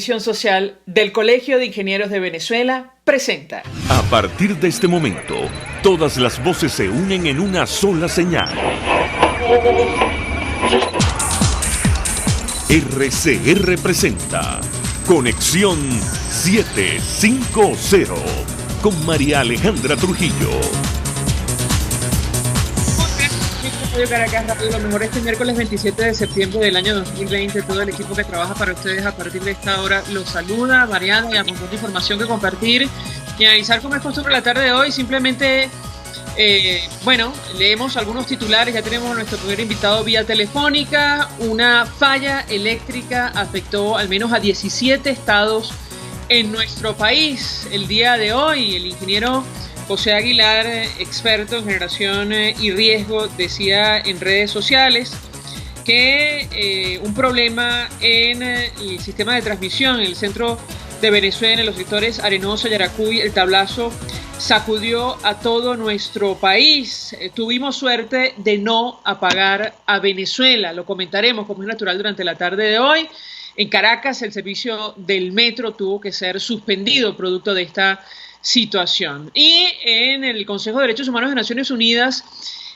Previsión Social del Colegio de Ingenieros de Venezuela presenta. A partir de este momento, todas las voces se unen en una sola señal. RCR presenta Conexión 750 con María Alejandra Trujillo. Caracas Radio, lo mejor este miércoles 27 de septiembre del año 2020. Todo el equipo que trabaja para ustedes a partir de esta hora los saluda. Mariana, y a montón de información que compartir y analizar como es costumbre la tarde de hoy. Simplemente, leemos algunos titulares. Ya tenemos a nuestro primer invitado vía telefónica. Una falla eléctrica afectó al menos a 17 estados en nuestro país. El día de hoy, el ingeniero José Aguilar, experto en generación y riesgo, decía en redes sociales que un problema en el sistema de transmisión en el centro de Venezuela, en los sectores Arenoso, Yaracuy, El Tablazo, sacudió a todo nuestro país. Tuvimos suerte de no apagar a Venezuela, lo comentaremos como es natural durante la tarde de hoy. En Caracas, el servicio del metro tuvo que ser suspendido producto de esta situación. Y en el Consejo de Derechos Humanos de Naciones Unidas,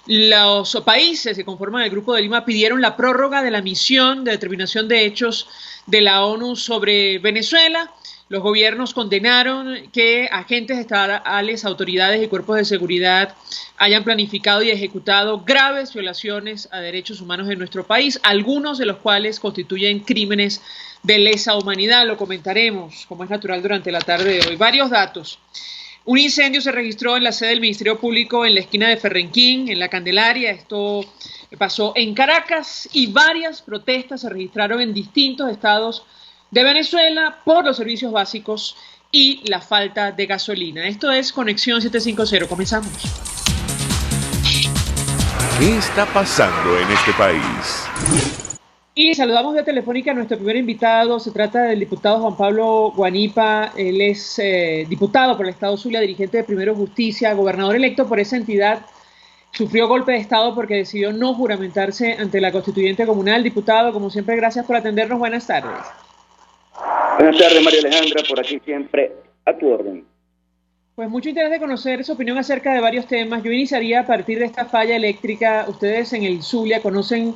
los países que conforman el Grupo de Lima pidieron la prórroga de la misión de determinación de hechos de la ONU sobre Venezuela. Los gobiernos condenaron que agentes estatales, autoridades y cuerpos de seguridad hayan planificado y ejecutado graves violaciones a derechos humanos en nuestro país, algunos de los cuales constituyen crímenes de lesa humanidad. Lo comentaremos, como es natural, durante la tarde de hoy. Varios datos. Un incendio se registró en la sede del Ministerio Público en la esquina de Ferrenquín, en La Candelaria. Esto pasó en Caracas, y varias protestas se registraron en distintos estados de Venezuela por los servicios básicos y la falta de gasolina. Esto es Conexión 750. Comenzamos. ¿Qué está pasando en este país? Y saludamos de telefónica a nuestro primer invitado. Se trata del diputado Juan Pablo Guanipa. Él es diputado por el Estado Zulia, dirigente de Primero Justicia, gobernador electo por esa entidad. Sufrió golpe de Estado porque decidió no juramentarse ante la constituyente comunal. Diputado, como siempre, gracias por atendernos. Buenas tardes. Buenas tardes, María Alejandra, por aquí siempre a tu orden. Pues mucho interés de conocer su opinión acerca de varios temas. Yo iniciaría a partir de esta falla eléctrica. Ustedes en el Zulia conocen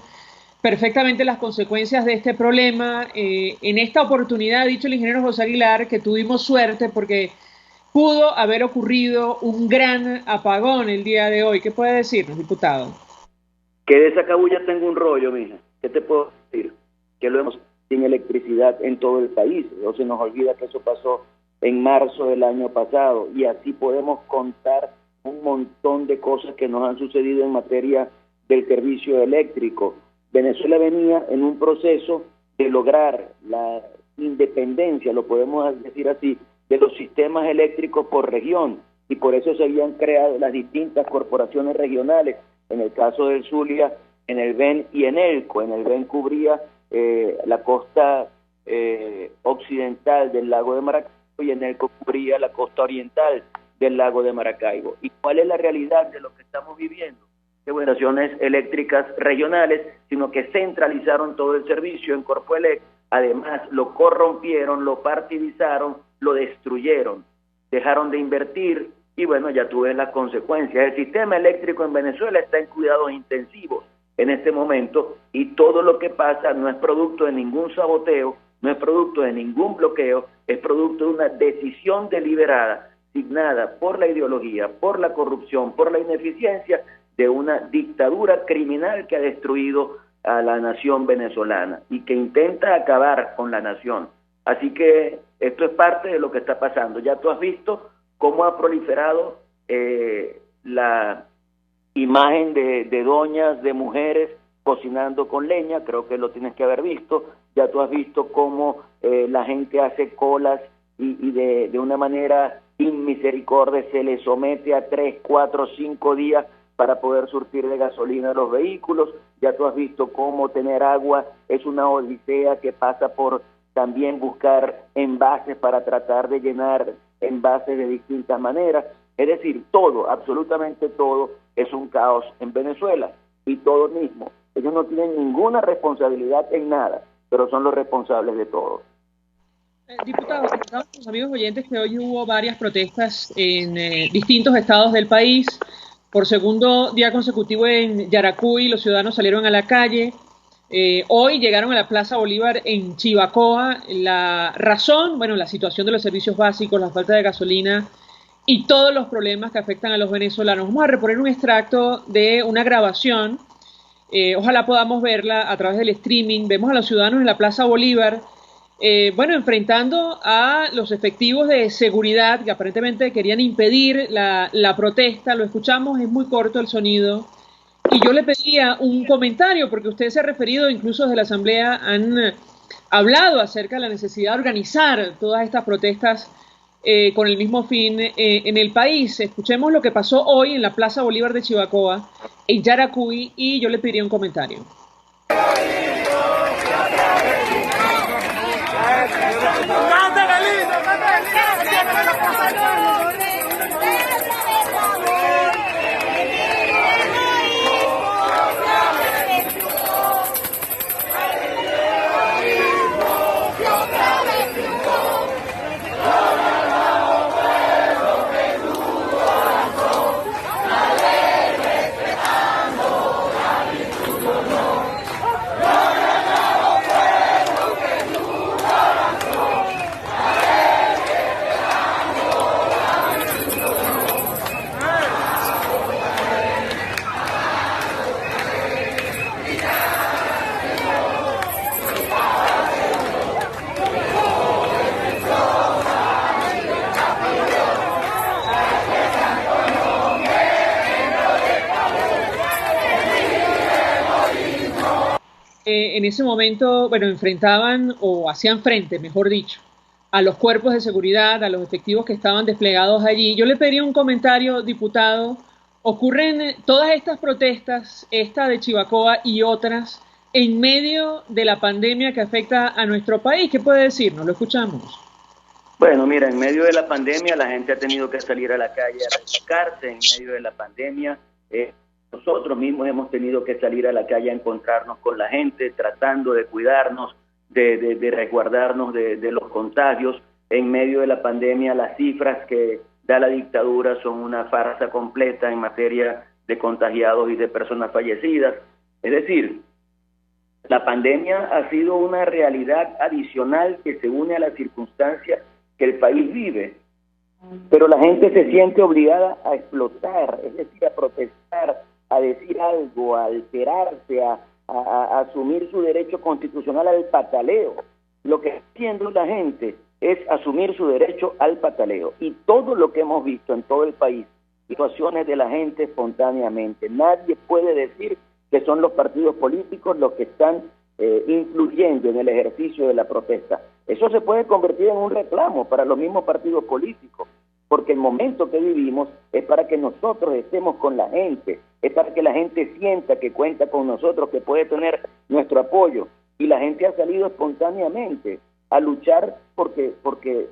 perfectamente las consecuencias de este problema. En esta oportunidad ha dicho el ingeniero José Aguilar que tuvimos suerte porque pudo haber ocurrido un gran apagón el día de hoy. ¿Qué puede decirnos, diputado? Que de esa cabulla tengo un rollo, mija. ¿Qué te puedo decir? Que lo hemos sin electricidad en todo el país. No se nos olvida que eso pasó en marzo del año pasado, y así podemos contar un montón de cosas que nos han sucedido en materia del servicio eléctrico. Venezuela venía en un proceso de lograr la independencia, lo podemos decir así, de los sistemas eléctricos por región, y por eso se habían creado las distintas corporaciones regionales. En el caso del Zulia, en el VEN y en ELCO. En el VEN cubría la costa occidental del lago de Maracaibo, y en ELCO cubría la costa oriental del lago de Maracaibo. ¿Y cuál es la realidad de lo que estamos viviendo? Generaciones eléctricas regionales, sino que centralizaron todo el servicio en Corpoelec. Además lo corrompieron, lo partidizaron, lo destruyeron, dejaron de invertir, y bueno, ya tú ves las consecuencias. El sistema eléctrico en Venezuela está en cuidados intensivos en este momento, y todo lo que pasa no es producto de ningún saboteo, no es producto de ningún bloqueo, es producto de una decisión deliberada, signada por la ideología, por la corrupción, por la ineficiencia de una dictadura criminal que ha destruido a la nación venezolana y que intenta acabar con la nación. Así que esto es parte de lo que está pasando. Ya tú has visto cómo ha proliferado la imagen de doñas, de mujeres cocinando con leña. Creo que lo tienes que haber visto. Ya tú has visto cómo la gente hace colas y de una manera inmisericordia se le somete a 3, 4, 5 días para poder surtir de gasolina a los vehículos. Ya tú has visto cómo tener agua es una odisea que pasa por también buscar envases para tratar de llenar envases de distintas maneras. Es decir, todo, absolutamente todo, es un caos en Venezuela, y todo mismo. Ellos no tienen ninguna responsabilidad en nada, pero son los responsables de todo. Diputado, comentamos con los amigos oyentes que hoy hubo varias protestas en distintos estados del país. Por segundo día consecutivo en Yaracuy, los ciudadanos salieron a la calle. Hoy llegaron a la Plaza Bolívar en Chivacoa. La razón, bueno, la situación de los servicios básicos, la falta de gasolina y todos los problemas que afectan a los venezolanos. Vamos a reponer un extracto de una grabación. Ojalá podamos verla a través del streaming. Vemos a los ciudadanos en la Plaza Bolívar, bueno, enfrentando a los efectivos de seguridad que aparentemente querían impedir la protesta. Lo escuchamos, es muy corto el sonido. Y yo le pedía un comentario, porque usted se ha referido, incluso desde la Asamblea han hablado acerca de la necesidad de organizar todas estas protestas con el mismo fin en el país. Escuchemos lo que pasó hoy en la Plaza Bolívar de Chivacoa, en Yaracuy, y yo le pediría un comentario. En ese momento, bueno, enfrentaban o hacían frente, mejor dicho, a los cuerpos de seguridad, a los efectivos que estaban desplegados allí. Yo le pediría un comentario, diputado. Ocurren todas estas protestas, esta de Chivacoa y otras, en medio de la pandemia que afecta a nuestro país. ¿Qué puede decirnos? Lo escuchamos. Bueno, mira, en medio de la pandemia la gente ha tenido que salir a la calle a refrescarse. En medio de la pandemia nosotros mismos hemos tenido que salir a la calle a encontrarnos con la gente, tratando de cuidarnos, de resguardarnos de los contagios. En medio de la pandemia las cifras que da la dictadura son una farsa completa en materia de contagiados y de personas fallecidas. Es decir, la pandemia ha sido una realidad adicional que se une a las circunstancias que el país vive, pero la gente se siente obligada a explotar, es decir, a protestar, a decir algo, a alterarse, a asumir su derecho constitucional al pataleo. Lo que está haciendo la gente es asumir su derecho al pataleo, y todo lo que hemos visto en todo el país, situaciones de la gente espontáneamente. Nadie puede decir que son los partidos políticos los que están influyendo en el ejercicio de la protesta. Eso se puede convertir en un reclamo para los mismos partidos políticos, porque el momento que vivimos es para que nosotros estemos con la gente, es para que la gente sienta que cuenta con nosotros, que puede tener nuestro apoyo, y la gente ha salido espontáneamente a luchar porque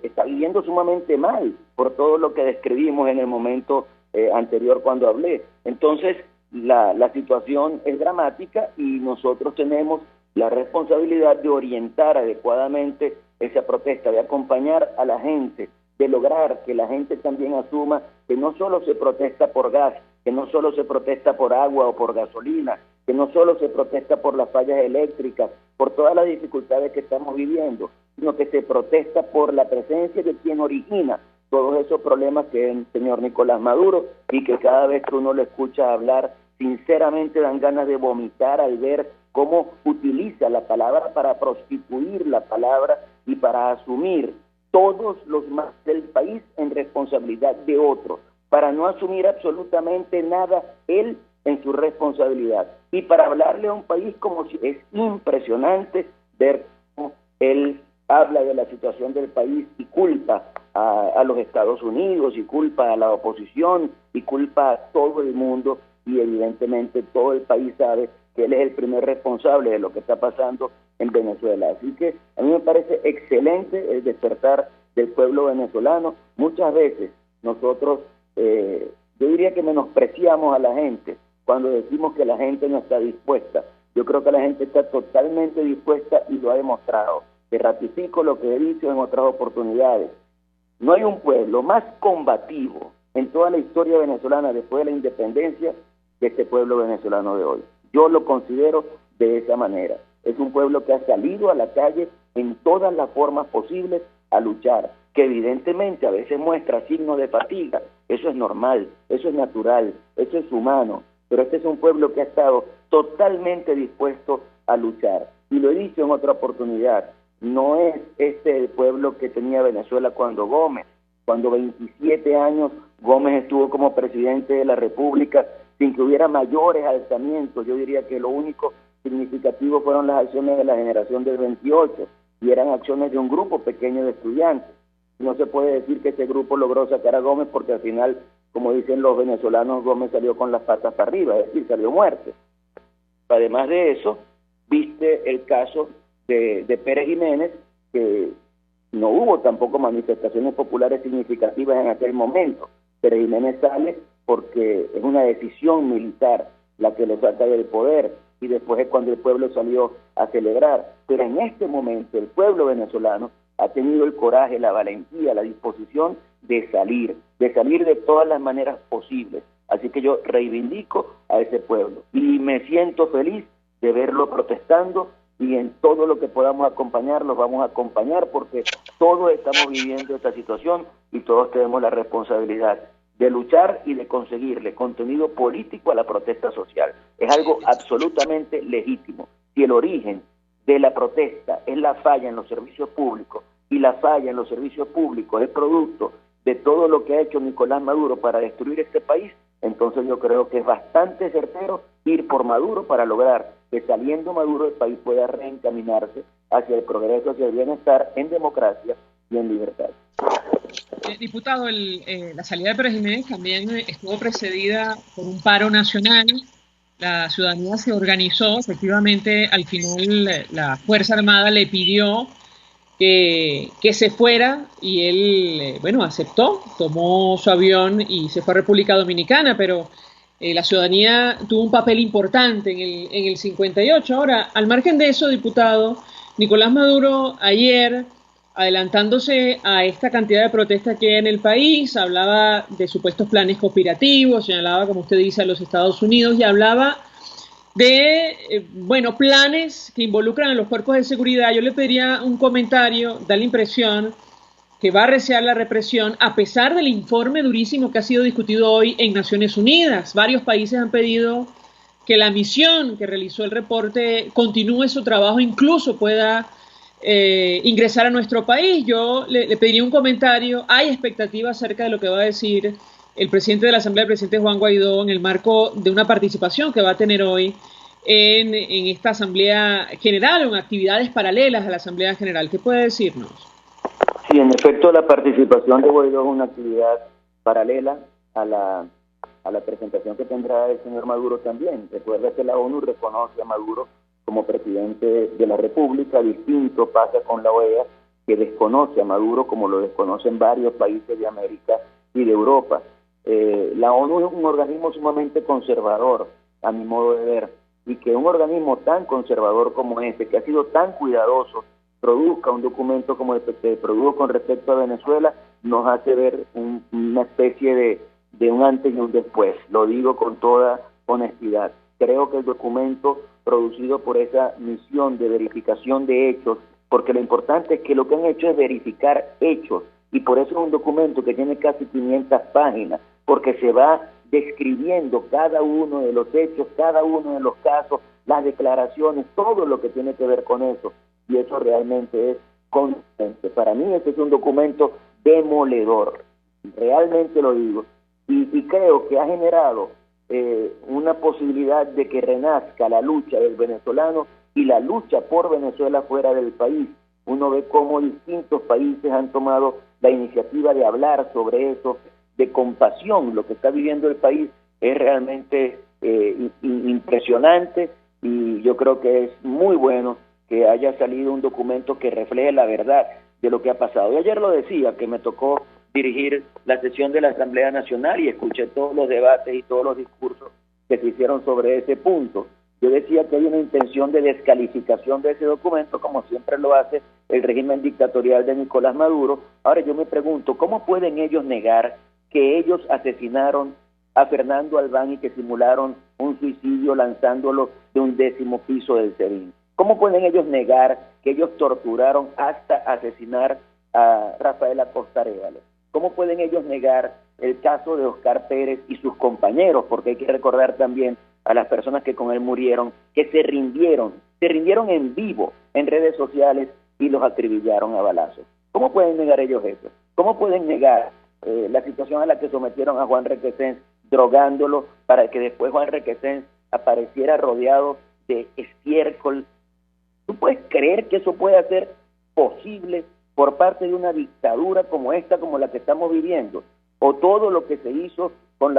está viviendo sumamente mal por todo lo que describimos en el momento anterior cuando hablé. Entonces la situación es dramática y nosotros tenemos la responsabilidad de orientar adecuadamente esa protesta, de acompañar a la gente, de lograr que la gente también asuma que no solo se protesta por gas, que no solo se protesta por agua o por gasolina, que no solo se protesta por las fallas eléctricas, por todas las dificultades que estamos viviendo, sino que se protesta por la presencia de quien origina todos esos problemas, que es el señor Nicolás Maduro, y que cada vez que uno lo escucha hablar, sinceramente dan ganas de vomitar al ver cómo utiliza la palabra para prostituir la palabra y para asumir todos los males del país en responsabilidad de otros, para no asumir absolutamente nada él en su responsabilidad, y para hablarle a un país como si es impresionante ver cómo él habla de la situación del país y culpa a los Estados Unidos, y culpa a la oposición, y culpa a todo el mundo, y evidentemente todo el país sabe que él es el primer responsable de lo que está pasando en Venezuela. Así que a mí me parece excelente el despertar del pueblo venezolano. Muchas veces nosotros, yo diría que menospreciamos a la gente cuando decimos que la gente no está dispuesta. Yo creo que la gente está totalmente dispuesta y lo ha demostrado. te ratifico lo que he dicho en otras oportunidades. No hay un pueblo más combativo en toda la historia venezolana después de la independencia que este pueblo venezolano de hoy. Yo lo considero de esa manera. Es un pueblo que ha salido a la calle en todas las formas posibles a luchar, que evidentemente a veces muestra signos de fatiga. Eso es normal, eso es natural, eso es humano, pero este es un pueblo que ha estado totalmente dispuesto a luchar. Y lo he dicho en otra oportunidad, no es este el pueblo que tenía Venezuela cuando 27 años Gómez estuvo como presidente de la República sin que hubiera mayores alzamientos. Yo diría que lo único significativo fueron las acciones de la generación del 28, y eran acciones de un grupo pequeño de estudiantes. No se puede decir que ese grupo logró sacar a Gómez porque al final, como dicen los venezolanos, Gómez salió con las patas para arriba, es decir, salió muerto. Además de eso, viste el caso de Pérez Jiménez, que no hubo tampoco manifestaciones populares significativas en aquel momento. Pérez Jiménez sale porque es una decisión militar la que lo saca del poder, y después es cuando el pueblo salió a celebrar. Pero en este momento el pueblo venezolano ha tenido el coraje, la valentía, la disposición de salir de todas las maneras posibles. Así que yo reivindico a ese pueblo y me siento feliz de verlo protestando, y en todo lo que podamos acompañarlos vamos a acompañar, porque todos estamos viviendo esta situación y todos tenemos la responsabilidad de luchar y de conseguirle contenido político a la protesta social. Es algo absolutamente legítimo. Si el origen de la protesta es la falla en los servicios públicos, y la falla en los servicios públicos es producto de todo lo que ha hecho Nicolás Maduro para destruir este país, entonces yo creo que es bastante certero ir por Maduro para lograr que, saliendo Maduro, el país pueda reencaminarse hacia el progreso, hacia el bienestar, en democracia y en libertad. Diputado, la salida de Pérez Jiménez también estuvo precedida por un paro nacional. La ciudadanía se organizó, efectivamente, al final la Fuerza Armada le pidió que se fuera, y él, aceptó, tomó su avión y se fue a República Dominicana, pero la ciudadanía tuvo un papel importante en el 58. Ahora, al margen de eso, diputado, Nicolás Maduro ayer, adelantándose a esta cantidad de protestas que hay en el país, hablaba de supuestos planes conspirativos, señalaba, como usted dice, a los Estados Unidos, y hablaba de, planes que involucran a los cuerpos de seguridad. Yo le pediría un comentario. Da la impresión que va a arreciar la represión, a pesar del informe durísimo que ha sido discutido hoy en Naciones Unidas. Varios países han pedido que la misión que realizó el reporte continúe su trabajo, incluso pueda ingresar a nuestro país. Yo le pediría un comentario. Hay expectativas acerca de lo que va a decir el presidente de la Asamblea, el presidente Juan Guaidó, en el marco de una participación que va a tener hoy en esta Asamblea General, o en actividades paralelas a la Asamblea General. ¿Qué puede decirnos? Sí, en efecto, la participación de Guaidó es una actividad paralela a la presentación que tendrá el señor Maduro también. Recuerda que la ONU reconoce a Maduro como presidente de la República. Distinto pasa con la OEA, que desconoce a Maduro, como lo desconocen varios países de América y de Europa. La ONU es un organismo sumamente conservador, a mi modo de ver, y que un organismo tan conservador como este, que ha sido tan cuidadoso, produzca un documento como el que se produjo con respecto a Venezuela, nos hace ver una especie de un antes y un después. Lo digo con toda honestidad. Creo que el documento producido por esa misión de verificación de hechos, porque lo importante es que lo que han hecho es verificar hechos, y por eso es un documento que tiene casi 500 páginas, porque se va describiendo cada uno de los hechos, cada uno de los casos, las declaraciones, todo lo que tiene que ver con eso, y eso realmente es consistente. Para mí este es un documento demoledor, realmente lo digo, y creo que ha generado una posibilidad de que renazca la lucha del venezolano y la lucha por Venezuela fuera del país. Uno ve cómo distintos países han tomado la iniciativa de hablar sobre eso, de compasión. Lo que está viviendo el país es realmente impresionante, y yo creo que es muy bueno que haya salido un documento que refleje la verdad de lo que ha pasado. Y ayer lo decía, que me tocó dirigir la sesión de la Asamblea Nacional y escuché todos los debates y todos los discursos que se hicieron sobre ese punto. Yo decía que hay una intención de descalificación de ese documento, como siempre lo hace el régimen dictatorial de Nicolás Maduro. Ahora yo me pregunto, ¿cómo pueden ellos negar que ellos asesinaron a Fernando Albán y que simularon un suicidio lanzándolo de un 10º piso del SEBIN? ¿Cómo pueden ellos negar que ellos torturaron hasta asesinar a Rafael Acosta Arévalo? ¿Cómo pueden ellos negar el caso de Oscar Pérez y sus compañeros? Porque hay que recordar también a las personas que con él murieron, que se rindieron en vivo en redes sociales y los acribillaron a balazos. ¿Cómo pueden negar ellos eso? ¿Cómo pueden negar la situación a la que sometieron a Juan Requesens, drogándolo para que después Juan Requesens apareciera rodeado de estiércol? ¿Tú puedes creer que eso pueda ser posible por parte de una dictadura como esta, como la que estamos viviendo? O todo lo que se hizo con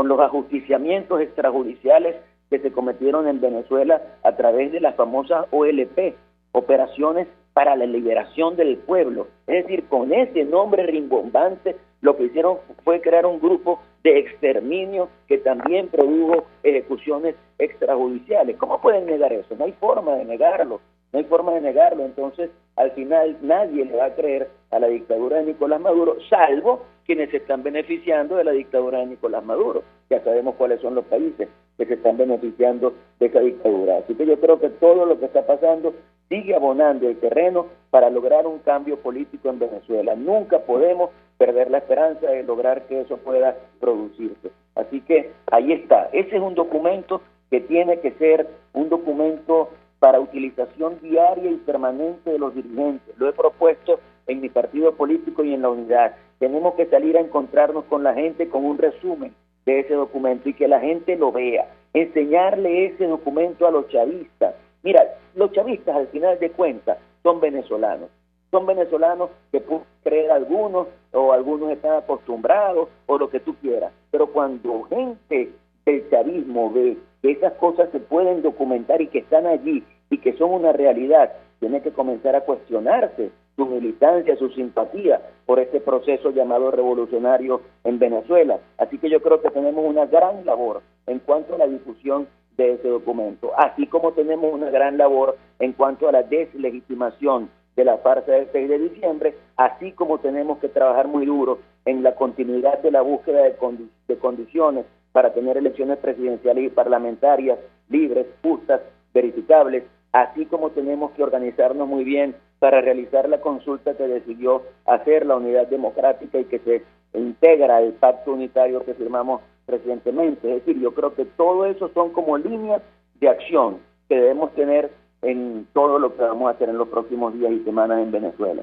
los ajusticiamientos extrajudiciales que se cometieron en Venezuela a través de las famosas OLP, Operaciones para la Liberación del Pueblo. Es decir, con ese nombre rimbombante, lo que hicieron fue crear un grupo de exterminio que también produjo ejecuciones extrajudiciales. ¿Cómo pueden negar eso? No hay forma de negarlo, no hay forma de negarlo. Entonces, al final, nadie le va a creer a la dictadura de Nicolás Maduro, salvo quienes se están beneficiando de la dictadura de Nicolás Maduro. Ya sabemos cuáles son los países que se están beneficiando de esa dictadura. Así que yo creo que todo lo que está pasando sigue abonando el terreno para lograr un cambio político en Venezuela. Nunca podemos perder la esperanza de lograr que eso pueda producirse. Así que ahí está. Ese es un documento que tiene que ser un documento para utilización diaria y permanente de los dirigentes. Lo he propuesto en mi partido político y en la unidad. Tenemos que salir a encontrarnos con la gente con un resumen de ese documento y que la gente lo vea. Enseñarle ese documento a los chavistas. Mira, los chavistas al final de cuentas son venezolanos. Son venezolanos que pueden creer algunos, o algunos están acostumbrados, o lo que tú quieras. Pero cuando gente del chavismo ve que esas cosas se pueden documentar y que están allí y que son una realidad, tiene que comenzar a cuestionarse su militancia, su simpatía por este proceso llamado revolucionario en Venezuela. Así que yo creo que tenemos una gran labor en cuanto a la difusión de ese documento, así como tenemos una gran labor en cuanto a la deslegitimación de la farsa del 6 de diciembre, así como tenemos que trabajar muy duro en la continuidad de la búsqueda de condiciones para tener elecciones presidenciales y parlamentarias libres, justas, verificables, así como tenemos que organizarnos muy bien para realizar la consulta que decidió hacer la Unidad Democrática y que se integra al pacto unitario que firmamos recientemente. Es decir, yo creo que todo eso son como líneas de acción que debemos tener en todo lo que vamos a hacer en los próximos días y semanas en Venezuela.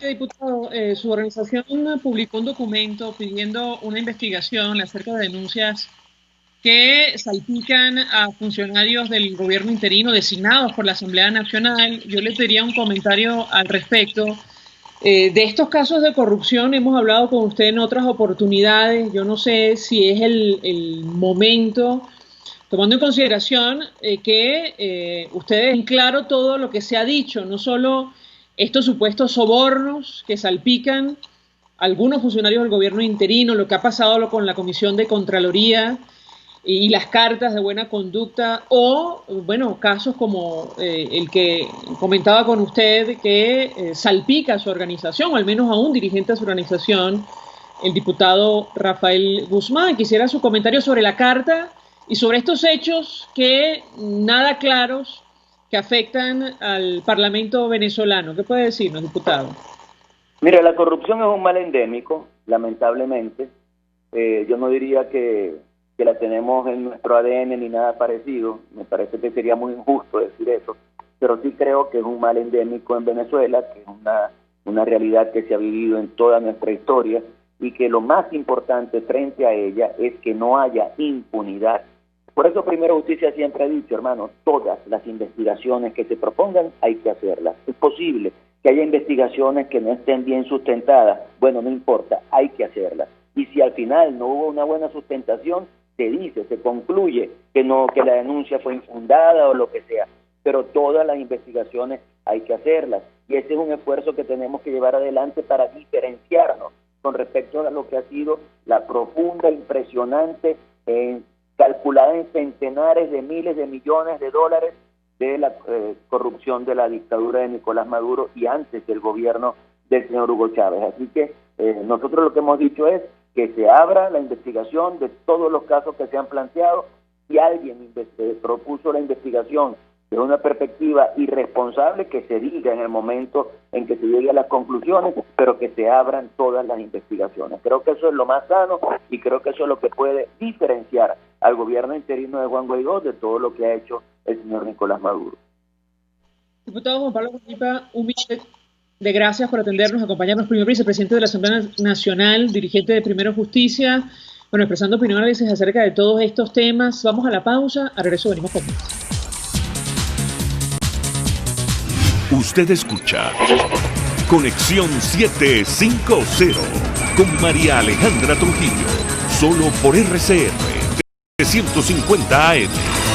Diputado, su organización publicó un documento pidiendo una investigación acerca de denuncias que salpican a funcionarios del gobierno interino designados por la Asamblea Nacional. Yo le pediría un comentario al respecto. De estos casos de corrupción hemos hablado con usted en otras oportunidades. Yo no sé si es el momento, tomando en consideración que ustedes en claro todo lo que se ha dicho, no solo estos supuestos sobornos que salpican a algunos funcionarios del gobierno interino, lo que ha pasado con la Comisión de Contraloría y las cartas de buena conducta, o, bueno, casos como el que comentaba con usted que salpica a su organización, o al menos a un dirigente de su organización, el diputado Rafael Guzmán. Quisiera su comentario sobre la carta y sobre estos hechos que nada claros que afectan al Parlamento venezolano. ¿Qué puede decirnos, diputado? Mira, la corrupción es un mal endémico, lamentablemente. Yo no diría que la tenemos en nuestro ADN ni nada parecido. Me parece que sería muy injusto decir eso, pero sí creo que es un mal endémico en Venezuela, que es una realidad que se ha vivido en toda nuestra historia, y que lo más importante frente a ella es que no haya impunidad. Por eso Primero Justicia siempre ha dicho, hermano, todas las investigaciones que se propongan hay que hacerlas. Es posible que haya investigaciones que no estén bien sustentadas, bueno, no importa, hay que hacerlas. Y si al final no hubo una buena sustentación, se dice, se concluye que la denuncia fue infundada o lo que sea, pero todas las investigaciones hay que hacerlas, y ese es un esfuerzo que tenemos que llevar adelante para diferenciarnos con respecto a lo que ha sido la profunda, impresionante, calculada en centenares de miles de millones de dólares, de la corrupción de la dictadura de Nicolás Maduro y antes del gobierno del señor Hugo Chávez. Así que nosotros lo que hemos dicho es que se abra la investigación de todos los casos que se han planteado. Si alguien propuso la investigación de una perspectiva irresponsable, que se diga en el momento en que se llegue a las conclusiones, pero que se abran todas las investigaciones. Creo que eso es lo más sano y creo que eso es lo que puede diferenciar al gobierno interino de Juan Guaidó de todo lo que ha hecho el señor Nicolás Maduro. Diputado Juan Pablo Cundipa, un millón de gracias por atendernos, acompañarnos. Primer vicepresidente de la Asamblea Nacional, dirigente de Primero Justicia, bueno, expresando opinión a veces acerca de todos estos temas. Vamos a la pausa, a regreso venimos con más. Usted escucha Conexión 750 con María Alejandra Trujillo, solo por RCR 350 AM.